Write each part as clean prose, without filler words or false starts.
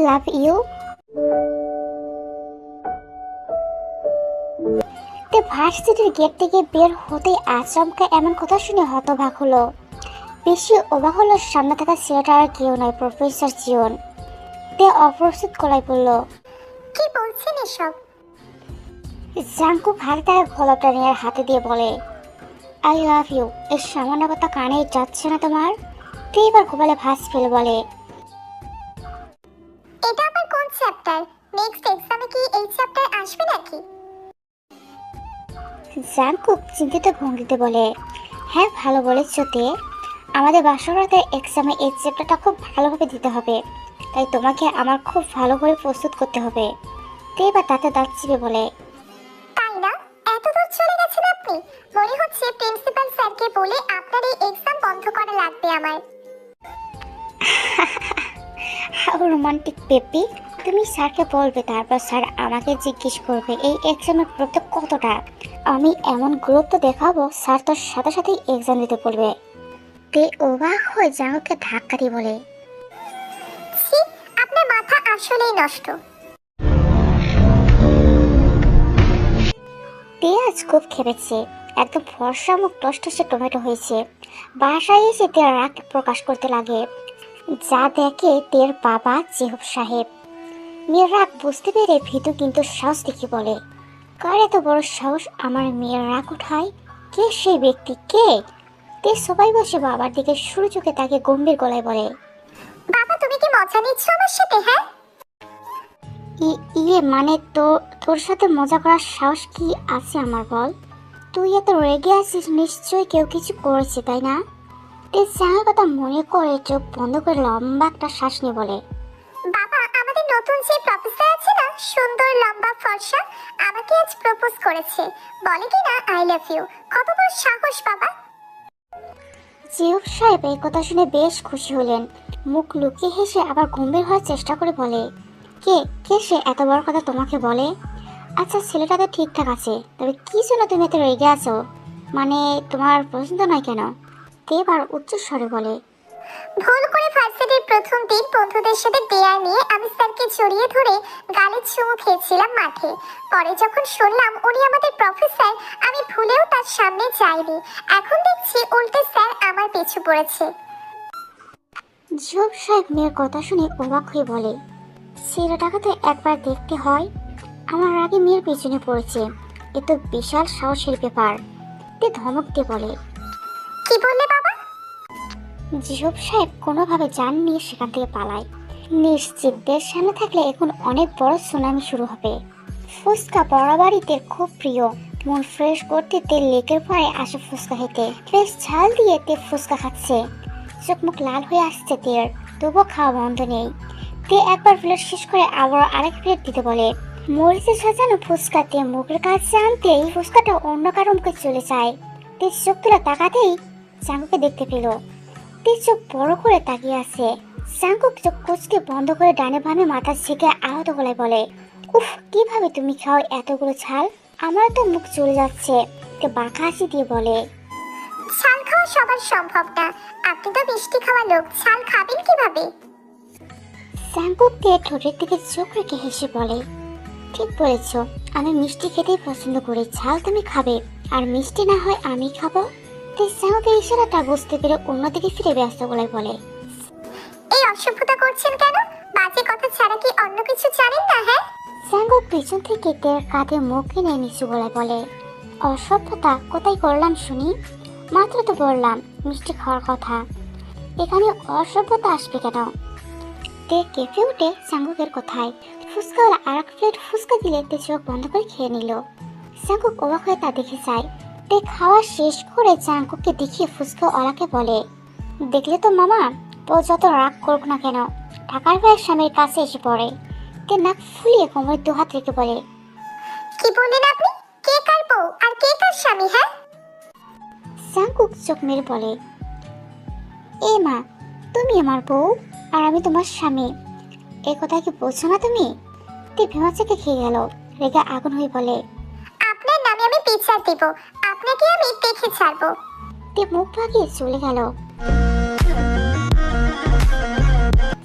Love you. তে ভার্সিটির gate থেকে বের হতেই আচমকা এমন কথা শুনে হতবাক হলো। বেশি অবাক হলো সামনে থাকা ছেলেটা আর কেউ নয়, প্রফেসর জিওন। তে অপ্রস্তুত গলায় বলল, কি বলছেন এসব? জাংকুক হাতে তার গলাটা নিয়ে হাতে দিয়ে বলে, আই লাভ ইউ। এর সামান্য কথা কানে যাচ্ছে না তোমার? তে এবার গোপালে ভাস ফেলে বলে, এটা আবার কোন চ্যাপ্টার? নেক্সট এক্সামে কি এই চ্যাপ্টার আসবে নাকি? জাংকুক চিন্তিত ভঙ্গিতে বলে, হ্যাঁ ভালো বলেছ তে। আমাদের বাসরাতের এক্সামে এই চ্যাপ্টারটা খুব ভালোভাবে দিতে হবে, তাই তোমাকে আমার খুব ভালো করে প্রস্তুত করতে হবে। তে এবার তাতে দাঁত চিপে বলে, তাই না? এত দূর চলে গেছেন আপনি? মনে হচ্ছে প্রিন্সিপাল স্যারকে বলে আপনার এই এক্সাম বন্ধ করা লাগবে আমার। How romantic baby. তুমি স্যারকে বলবে, তারপর স্যার আমাকে জিজ্ঞেস করবে এই এক্সামের গুরুত্ব কতটা। আমি এমন গুরুত্ব দেখাবো, স্যার তোর সাথে সাথেই এক্সাম দিতে বলবে। তে অবাক হয়ে জাঙ্কুকে ধাক্কা দিয়ে বলে, ছি, আপনার মাথা আসলেই নষ্ট। তে আজ খুব খেপেছে, একদম ফর্সা মুখ টসটসে টমেটো হয়েছে। বাসায় এসে তে রাগ প্রকাশ করতে লাগে, যা দেখে তের বাবা চেহব সাহেব। মেয়ের রাগ বুঝতে পেরে ভীতু কিন্তু সাহস দেখি বলে, কার এত বড় সাহস আমার মেয়ের রাগ উঠায়? কে সেই ব্যক্তি, কে? তে সবাই বসে বাবার দিকে শুরু চোখে তাকে গম্ভীর গলায় বলে, বাবা, তুমি কি মজা নিচ্ছ আমার সাথে? হ্যাঁ, ইয়ে মানে তোর সাথে মজা করার সাহস কি আছে আমার, বল? তুই এত রেগে আছিস, নিশ্চয়ই কেউ কিছু করেছে, তাই না? তে স্যামের কথা মনে করে চোখ বন্ধ করে লম্বা একটা শ্বাস নিয়ে বলে, বাবা, আমাদের নতুন যে প্রফেসর আছে না, সুন্দর লম্বা ফর্সা, আমাকে আজ প্রপোজ করেছে। বলে কি না আই লাভ ইউ। কত বড় সাহস বাবা! জিওফ সাহেব এই কথা শুনে বেশ খুশি হলেন। মুখ লুকিয়ে হেসে আবার গম্ভীর হওয়ার চেষ্টা করে বলে, কে কে সে এত বড় কথা তোমাকে বলে? আচ্ছা, ছেলেটা তো ঠিকঠাক আছে, তবে কি জন্য তুমি এত রেগে আছো? মানে তোমার পছন্দ নয় কেন? তে এবার উচ্চস্বরে বলে, ভুল করে ভার্সিটির প্রথম দিন বন্ধুদের সাথে ডেয়ার নিয়ে আমি স্যারকে জড়িয়ে ধরে গালে চুমু খেয়েছিলাম মাঠে। পরে যখন শুনলাম উনি আমাদের প্রফেসর, আমি ভুলেও তার সামনে যাইনি। এখন দেখছি উল্টে স্যার আমার পিছু পড়েছে। জিওফ সাহেব মেয়ের কথা শুনে অবাক হয়ে বলে, ছেলেটাকে তো একবার দেখতে হয়। আমার আগে মেয়ের পেছনে পড়েছে, এ তো বিশাল সাহসের ব্যাপার। তে ধমক দিয়ে বলে, কি বললে বাবা? জিওফ সাহেব কোনোভাবে জান নিয়ে সেখান থেকে পালায়। নিশ্চিত দেশ সামনে থাকলে এখন অনেক বড় সুনামি শুরু হবে। ফুচকা বরাবরই তের খুব প্রিয়। মন ফ্রেশ করতে তেল লেকের পরে আসে ফুচকা খেতে। বেশ ঝাল দিয়ে তে ফুচকা খাচ্ছে, চোখ মুখ লাল হয়ে আসছে তের, তবুও খাওয়া বন্ধ নেই। তে একবার প্লেট শেষ করে আবার আরেক প্লেট দিতে বলে। মরিচে সাজানো ফুচকাতে মুখের কাছে আনতেই ফুচকাটা অন্য কারো মুখে চলে যায়। তে চোখ তুলে তাকাতেই চাঙ্কুকে দেখতে পেল। তে চোখ বড় করে তাকিয়ে আছে। চাঙ্কুক চোখ কুচকে বন্ধ করে ডানে বামে মাথা ঝেঁকে আহত গলায় বলে, উফ, কিভাবে তুমি খাও এতগুলো ছাল? আমার তো মুখ চলে যাচ্ছে। তে বাঁকা হাসি দিয়ে বলে, ছাল খাওয়া সবার সম্ভব না। আপনি তো মিষ্টি খাওয়া লোক, ছাল খাবেন কিভাবে? চাঙ্কুক তে ঠোঁটের দিকে চোখ রেখে হেসে বলে, ঠিক বলেছ, আমি মিষ্টি খেতেই পছন্দ করি। ছাল তুমি খাবে, আর মিষ্টি না হয় আমি খাবো। তে চাঙ্কুকের ইশারাটা বুঝতে পেরে অন্যদিকে ফিরে ব্যস্ত গলায় বলে, এই অসভ্যতা করছেন কেন? বাজে কথা ছাড়া কি অন্য কিছু জানেন না? হ্যাঁ, চাঙ্কুক পেছন থেকে তের কাঁধে মুখ এনে নিচু গলায় বলে, অসভ্যতা কোথায় করলাম শুনি? মাত্র তো বললাম মিষ্টি খাওয়ার কথা, এখানে অসভ্যতা আসবে কেন? তে কেঁপে উঠে চাঙ্কুকের কথায়। ফুচকাওয়ালা আর এক প্লেট ফুচকা দিলে তে চোখ বন্ধ করে খেয়ে নিল। চাঙ্কুক অবাক হয়ে তা দেখে যায়। তে খাওয়া শেষ করে চাঙ্কুককে দেখিয়ে ফুচকাওয়ালাকে বলে, দেখলে তো মামা, ও যত রাগ করুক না কেন, ঢাকার ভাইয়ের স্বামীর কাছে এসে পড়ে। তে নাক ফুলিয়ে কোমরে দু হাত রেখে বলে, কি বললেন আপনি? কে কার বউ আর কে কার স্বামী? হ্যাঁ, চাঙ্কুক চোখ মেরে বলে, এ মা, তুমি আমার বউ আর আমি তোমার স্বামী, এ কথা কি বোঝো না তুমি? তে ভেমাচাকে খেয়ে গেল। রেগে আগুন হয়ে বলে, আপনার নামে আমি বিচার দেব। আপনাকে আমি দেখে ছাড়বো। তে মুখ ভাগিয়ে চলে গেল।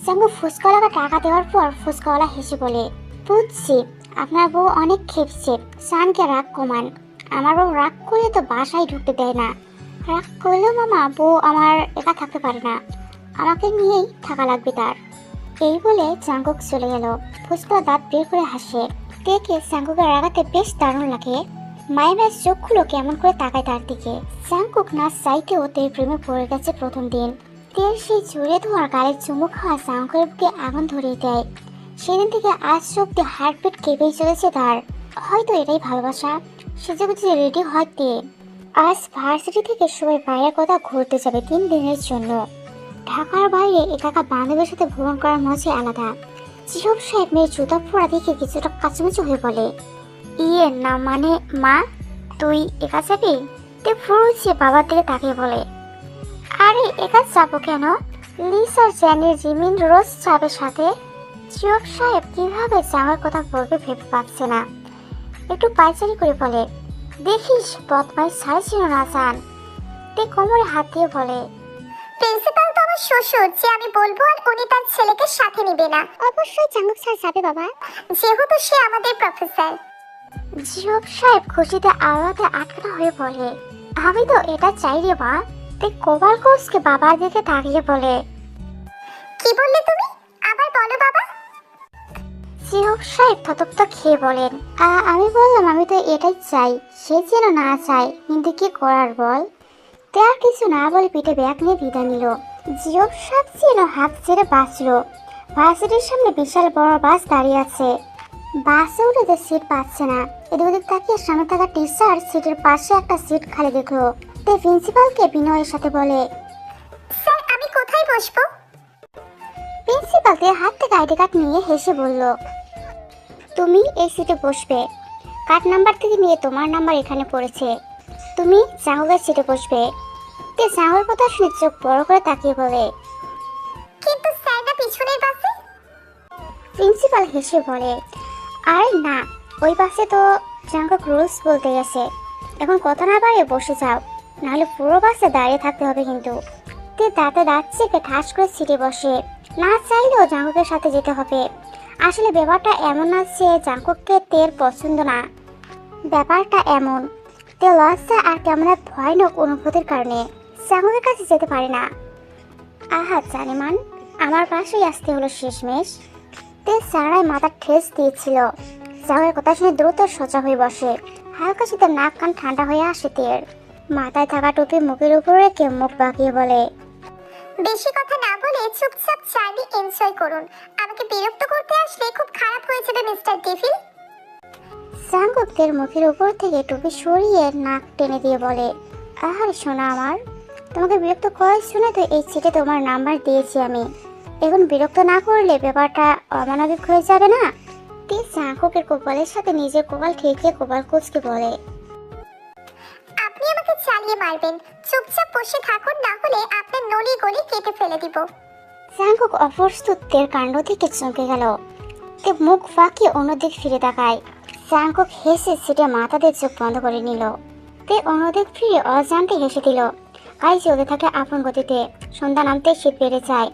জাঙ্কুক ফুচকাওয়ালাকে টাকা দেওয়ার পর ফুচকাওয়ালা হেসে বলে, বুঝছি আপনার বউ অনেক খেপছে, সানকে রাগ কমান। আমার বউ রাগ করলে তো বাসায় ঢুকতে দেয় না। রাগ করলেও মামা বউ আমার একা থাকতে পারে না, আমাকে নিয়েই থাকা লাগবে তার। এই বলে জাঙ্কুক চলে গেল। ফুচকা দাঁত বের করে হাসে। দেখে জাঙ্কুকের রাগাতে বেশ দারুণ লাগে। মায়ের চোখগুলো কেমন করে তাকায় তার দিকে। জাঙ্কুক না চাইতেও তের প্রেমে পড়ে গেছে প্রথম দিন। তের সেই জুড়ে ধোয়ার গালের চুমু খাওয়া জাঙ্কুকের বুকে আগুন ধরিয়ে দেয়। সেদিন থেকে আজ অব্দি হার্টবিট কেঁপেই চলেছে তার। হয়তো এটাই ভালোবাসা। সেজে গুজে রেডি হয় তে। আজ ভার্সিটি থেকে সবাই বাইরের কথা ঘুরতে যাবে 3 দিনের জন্য। ঢাকার বাইরে একা বান্ধবীর সাথে ভ্রমণ করার মজা আলাদা। জিহব সাহেব মেয়ের জুতা পরা দেখে কিছুটা কাচুমাচু হয়ে বলে, ইয়ে না মানে মা, তুই একা যাবি? তে ফুরুচ্ছে বাবার দিকে তাকিয়ে বলে, আরে একা যাবো কেন? লিসার জ্যানির জিমিন রোজ যাবে সাথে। জিহব সাহেব কিভাবে যাওয়ার কথা বলবে ভেবে পাচ্ছে না। একটু পায়চারি করে বলে, দেখিস বদমাই ছাড়ে ছিল না যান। তে কোমরে হাত দিয়ে বলে, প্রিন্সিপাল তো আমার শ্বশুর, যে আমি বলবো আর উনি তার ছেলেকে সাথে নিবে না। অবশ্যই জাঙ্কুক স্যার যাবে বাবা, যেহেতু সে আমাদের প্রফেসর। জিহব সাহেব খুশিতে আলাদা আটকানো হয়ে বলে, আমি তো এটা চাই রে মা। তে কোবাল কোচকে বাবার দিকে তাকিয়ে বলে, কি বললে তুমি? আবার বলো বাবা। জিহব সাহেব থতপ্ত খেয়ে বলেন, আমি বললাম আমি তো এটাই চাই, সে যেন না চায়, কিন্তু কি করার বল। তে আর কিছু না বলে পিঠে ব্যাগ নিয়ে বিদায় নিল। জিহব সাহেব যেন হাত ছেড়ে বাঁচলো। ভার্সিটির সামনে বিশাল বড় বাস দাঁড়িয়ে আছে। বাসে উঠে সিট পাচ্ছে না। এদিক ওদিক তাকিয়ে সামনে থাকা টিচার সিটের পাশে একটা সিট খালি দেখলো। তে প্রিন্সিপালকে বিনয়ের সাথে বলে, স্যার আমি কোথায় বসবো? প্রিন্সিপাল তে হাত থেকে আইডি কার্ড নিয়ে হেসে বলল, তুমি এই সিটে বসবে। কার্ড নাম্বার থেকে নিয়ে তোমার নাম্বার এখানে পড়েছে, তুমি জাঙ্কুকের সিটে বসবে। তে জাঙ্কুকের কথা শুনে চোখ বড় করে তাকিয়ে বলে, কিন্তু স্যার না পিছনের বাসে। প্রিন্সিপাল হেসে বলে, আরে না, ওই বাসে তো জাঙ্কুক রুলস বলতে গেছে। এখন কথা না বাড়িয়ে বসে যাও, নাহলে পুরো বাসে দাঁড়িয়ে থাকতে হবে কিন্তু। তে দাঁতে দাঁত চেপে ঠাস করে সিটে বসে। না চাইলেও জাঙ্কুকের সাথে যেতে হবে। আসলে ব্যাপারটা এমন না যে জাঙ্কুককে তের পছন্দ না, ব্যাপারটা এমন তে লজ্জা আর কেমন এক ভয়ানক অনুভূতির কারণে জাঙ্কুকের কাছে যেতে পারে না। আহা জানিমান, আমার পাশেই আসতে হলো শেষমেশ। তে সারাই মাথার ঠেস দিয়েছিল। জাঙ্কুকের কথা শুনে দ্রুত সোজা হয়ে বসে। হালকা শীতের নাক কান ঠান্ডা হয়ে আসে তের। মাথায় থাকা টুপি মুখের উপর রেখে মুখ বাঁকিয়ে বলে, বেশি কথা না বলে চুপচাপ জার্নি এনজয় করুন। আমাকে বিরক্ত করতে আসলে খুব খারাপ হয়ে যাবে মিস্টার ডেভিল। জাঙ্কুকের মুখের উপর থেকে টুপি সরিয়ে নাক টেনে দিয়ে বলে, আহার শোনা আমার, তোমাকে বিরক্ত করার শুনে তো এই সিটে তোমার নাম্বার দিয়েছি আমি। এখন বিরক্ত না করলে ব্যাপারটা অমানবিক হয়ে যাবে না? তে জাঙ্কুকের কোপালের সাথে নিজের কোপাল ঠেকিয়ে কোপাল কোচকে বলে, আপনি আমাকে চালিয়ে মারবেন, চুপচাপ বসে থাকুন, না হলে আপনার নলি গলি কেটে ফেলে দিব। জাঙ্কুক অপ্রস্তুতের কাণ্ড থেকে চমকে গেল। তে মুখ ফাঁকিয়ে অন্যদিক ফিরে তাকায়। জাঙ্কুক হেসে সিটে মাথা দিয়ে চোখ বন্ধ করে নিল। তে অন্যদিক ফিরে অজান্তে হেসে দিল। গাড়ি চলতে থাকে আপন গতিতে। সন্ধ্যা নামতে শীত বেড়ে যায়।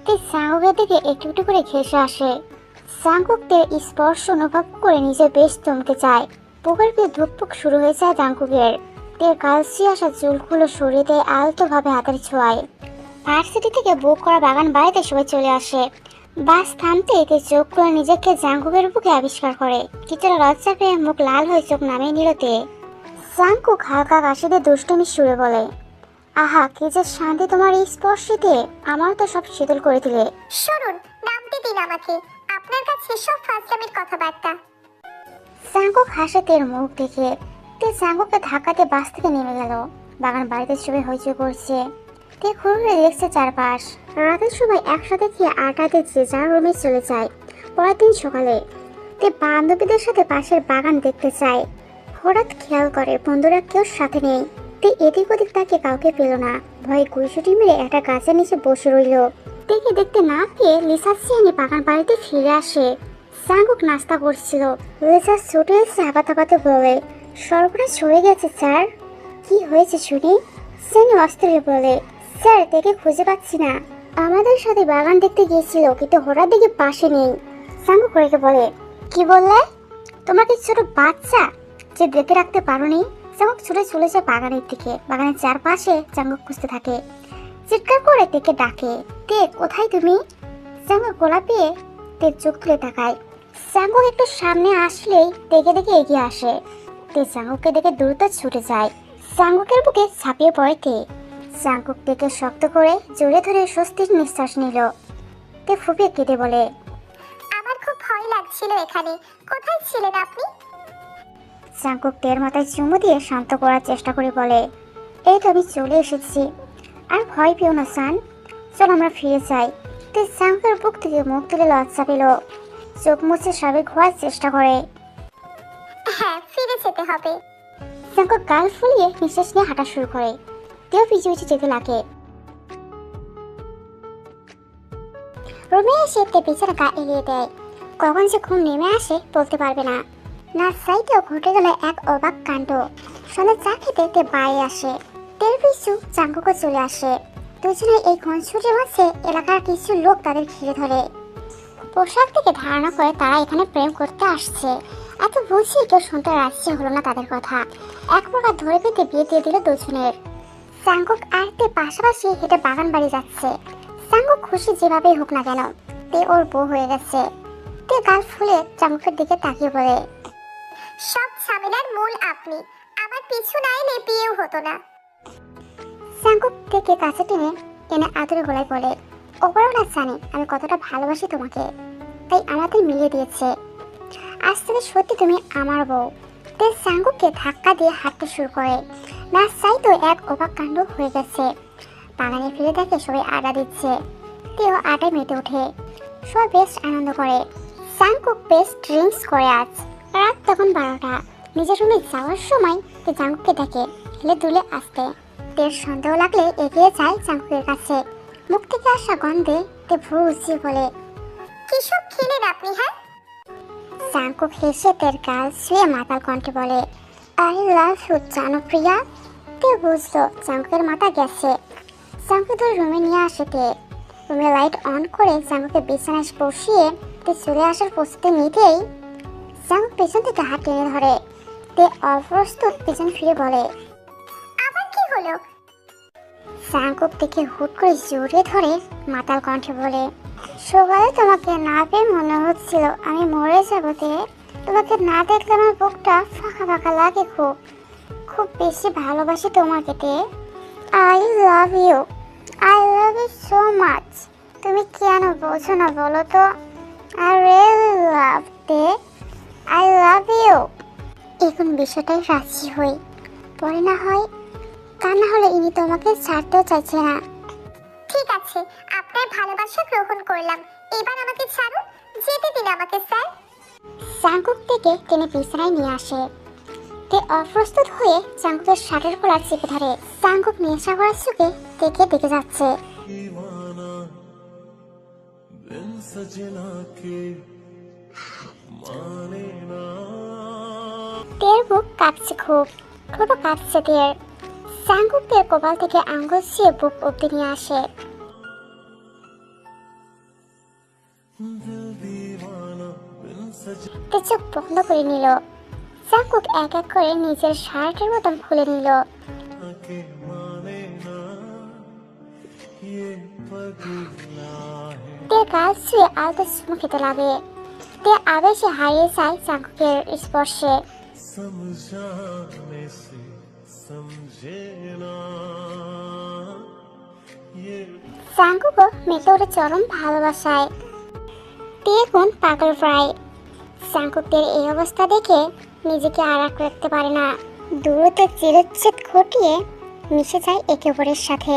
তে জাঙ্কুকের দিকে একটু একটু করে ঘেসে আসে। জাঙ্কুক তের স্পর্শ অনুভব করে নিজে বেশ চমকে যায়। বুকের ভিতর ধুকপুক শুরু হয়ে যায় জাঙ্কুকের। তের কালচে আসা চুলগুলো সরিয়ে দেয় আলতোভাবে হাতের ছোঁয়ায়। ভার্সিটি থেকে বুক করা বাগান বাড়িতে সবাই চলে আসে। বাস থামতে এতে চোখ করে নিজেকে জাঙ্কুকের বুকে আবিষ্কার করে। কিছুটা লজ্জা পেয়ে মুখ লাল হয়ে চোখ নামিয়ে নিল তে। জাঙ্কুক হালকা কাশিতে দুষ্টুমি সুরে বলে, আহা কি যে শান্তি তোমার এই স্পর্শিতে, আমার তো সব শীতল করে দিলে। শুনুন, নামতে দিন আমাকে। আপনার কাছে সব ফাজলামির কথাবার্তা। জাঙ্কুক হাসে তের মুখ দেখে। তে জাঙ্কুককে ধাক্কাতে বাস থেকে নেমে গেল। বাগান বাড়িতে সবাই হইচই করছে। তে ঘুরে দেখছে চারপাশ। রাতের সবাই একসাথে খেয়ে আড্ডাতে যে যার রুমে চলে যায়। পরের দিন সকালে তে বান্ধবীদের সাথে পাশের বাগান দেখতে চায়। হঠাৎ খেয়াল করে বন্ধুরা কেউ সাথে নেই। তে এদিক ওদিক তাকে কাউকে পেল না। ভয়ে গুইসুটি মেরে একটা গাছের নিচে বসে রইল। দেখে দেখতে না পেয়ে লিসার সিয়ানি বাগান বাড়িতে ফিরে আসে। জাঙ্কুক নাস্তা করছিল। লিসা ছুটে এসে হাঁপাতে বলে, সর্বনাশ হয়ে গেছে স্যার। কি হয়েছে শুনি? সিয়ানি অস্থির বলে, স্যার দেখে খুঁজে পাচ্ছি না। আমাদের সাথে বাগান দেখতে গিয়েছিল, কিন্তু হঠাৎ দেখি পাশে নেই। জাঙ্কুক রেগে বলে, কি বললে? তোমরা কি ছোট বাচ্চা যে দেখে রাখতে পারোনি? জাঙ্কুক ছুটে চলে যায় বাগানের দিকে। বাগানের চারপাশে জাঙ্কুক খুঁজতে থাকে, চিৎকার করে তেকে ডাকে, তে কোথায় তুমি? জাঙ্কুক গোলা পেয়ে তের চোখ তুলে তাকায়। জাঙ্কুক একটু সামনে আসলেই তেকে দেখে এগিয়ে আসে। তে জাঙ্কুককে দেখে দ্রুত ছুটে যায়। জাঙ্কুকের বুকে ঝাঁপিয়ে পড়ে তে। জাঙ্কুক তেকে শক্ত করে জড়িয়ে ধরে স্বস্তির নিঃশ্বাস নিল। তে ফুপিয়ে কেঁদে বলে, আমার খুব ভয় লাগছিল এখানে। কোথায় ছিলেন আপনি? জাঙ্কুক তের মাথায় চুমু দিয়ে শান্ত করার চেষ্টা করে বলে, এই তো আমি চলে এসেছি, আর ভয় পেও না সান, চল আমরা ফিরে যাই। তে জাঙ্কুকের বুক থেকে মুখ তুলে লজ্জা পেল, চোখ মুছে স্বাভাবিক হওয়ার চেষ্টা করে। হ্যাঁ, ফিরে যেতে হবে। জাঙ্কুক গাল ফুলিয়ে নিঃশ্বাস নিয়ে হাঁটা শুরু করে। তেও পিছু পিছু যেতে লাগে। রুমে এসে তে বিছানা গা এলিয়ে দেয়। কখন যে ঘুম নেমে আসে বলতে পারবে না। না চাইতেও ঘটে গেল এক অবাক কাণ্ড। সন্ধ্যা চা খেতে তে বাইরে আসে। তের পিছু জাঙ্কুকও চলে আসে। দুজনে এই ঘনছুটির মাঝে এলাকার কিছু লোক তাদের ঘিরে ধরে। পোশাক থেকে ধারণা করে তারা এখানে প্রেম করতে আসছে। এত বুঝিয়ে কেউ শুনতে রাজি হলো না তাদের কথা। এক প্রকার ধরে পেতে বিয়ে দিয়ে দিল দুজনের। জাঙ্কুক আর তে পাশাপাশি হেঁটে বাগান বাড়ি যাচ্ছে। জাঙ্কুক খুশি যেভাবেই হোক না কেন, তে ওর বউ হয়ে গেছে। তে গাল ফুলে জাঙ্কুকের দিকে তাকিয়ে বলে, সব ঝামেলার মূল আপনি। আমার পিছু না এলে বিয়েও হতো না। জাঙ্কুক থেকে কাছে টেনে এনে আদরে গলায় বলে, ওপরওয়ালা জানে আমি কতটা ভালোবাসি তোমাকে, তাই আমাদের মিলিয়ে দিয়েছে। আজ থেকে সত্যি তুমি আমার বউ। তে জাঙ্কুককে ধাক্কা দিয়ে হাঁটতে শুরু করে। না চাইতো এক অবাক কাণ্ড হয়ে গেছে। বাগানে ফিরে দেখে সবাই আড্ডা দিচ্ছে। তেও আড্ডায় মেতে ওঠে। সবাই বেশ আনন্দ করে। জাঙ্কুক বেশ ড্রিঙ্কস করে আজ। রাত তখন 12টা। নিজের রুমে যাওয়ার সময় তে জাঙ্কুককে দেখে হেলে দুলে আসতে। তের সন্দেহ লাগলে এগিয়ে যায় জাঙ্কুকের কাছে। মুখ থেকে আসা গন্ধে তে ভ্রু উঁচিয়ে বলে, কিসব খেলেন আপনি? হ্যাঁ, জাঙ্কুক হেসে তের গাল ছুঁয়ে মাতাল কণ্ঠে বলে, আই লাভ ইউ জানো প্রিয়া। তে বুঝলো জাঙ্কুকের মাথা গেছে। জাঙ্কুক রুমে নিয়ে আসে তে। রুমে লাইট অন করে জাঙ্কুকে বিছানায় বসিয়ে তে চলে আসার প্রস্তুতি নিতেই জাঙ্কুক পেছন থেকে হাত টেনে ধরে। তে অপ্রস্তুত পেছন ফিরে বলে, আবার কি হলো? জাঙ্কুক থেকে হুট করে জড়িয়ে ধরে মাতাল কণ্ঠে বলে, সকালে তোমাকে না পেয়ে মনে হচ্ছিল আমি মরে যাবো তে। তোমাকে না দেখলে আমার বুকটা ফাঁকা ফাঁকা লাগে। খুব খুব বেশি ভালোবাসি তোমাকে তে। I love you, I love you so much. তুমি কেন বোঝো না বলো তো? আই রিয়েলি লাভ তে, আই লাভ ইউ। এখন বিষয়টাই রাজি হই, পরে না হয়। তা না হলে ইনি তোমাকে ছাড়তেও চাইছে না। ঠিক আছে, আপনার ভালোবাসা গ্রহণ করলাম। এবার আমাকে ছাড়ুন, যেতে দিন আমাকে স্যার। জাঙ্কুক থেকে টেনে বিছানায় নিয়ে আসে। তে অপ্রস্তুত হয়ে জাঙ্কুকের শার্টের কলার চেপে ধরে। জাঙ্কুক নেশা করার চোখে তেকে দেখে যাচ্ছে। दीवाना बिन सजना के माने ना। তের বুক কাঁপছে খুব, ঠোঁটো কাঁপছে তের। জাঙ্কুক তের কপাল থেকে আঙ্গুল ছুঁয়ে বুক অব্দি নিয়ে আসে। दिल दीवाना बिन सजना তে চোখ বন্ধ করে নিল। জাঙ্কুক এক এক করে নিজের শার্টের বোতাম খুলে নিল। के माने ना। ये पगला है তে গাল ছুঁয়ে আলতো চুমু খেতে লাগে। তে আবেশে হারিয়ে যায় জাঙ্কুকের স্পর্শে। समझाने से समझे ना। ये জাঙ্কুকও মেতে ওঠে চরম ভালোবাসায়। তে এখন পাগল প্রায়। জাঙ্কুকের এই অবস্থা দেখে নিজেকে আর রাখতে পারে না। দ্রুত চিরচ্ছেদ ঘটিয়ে মিশে যায় একে অপরের সাথে।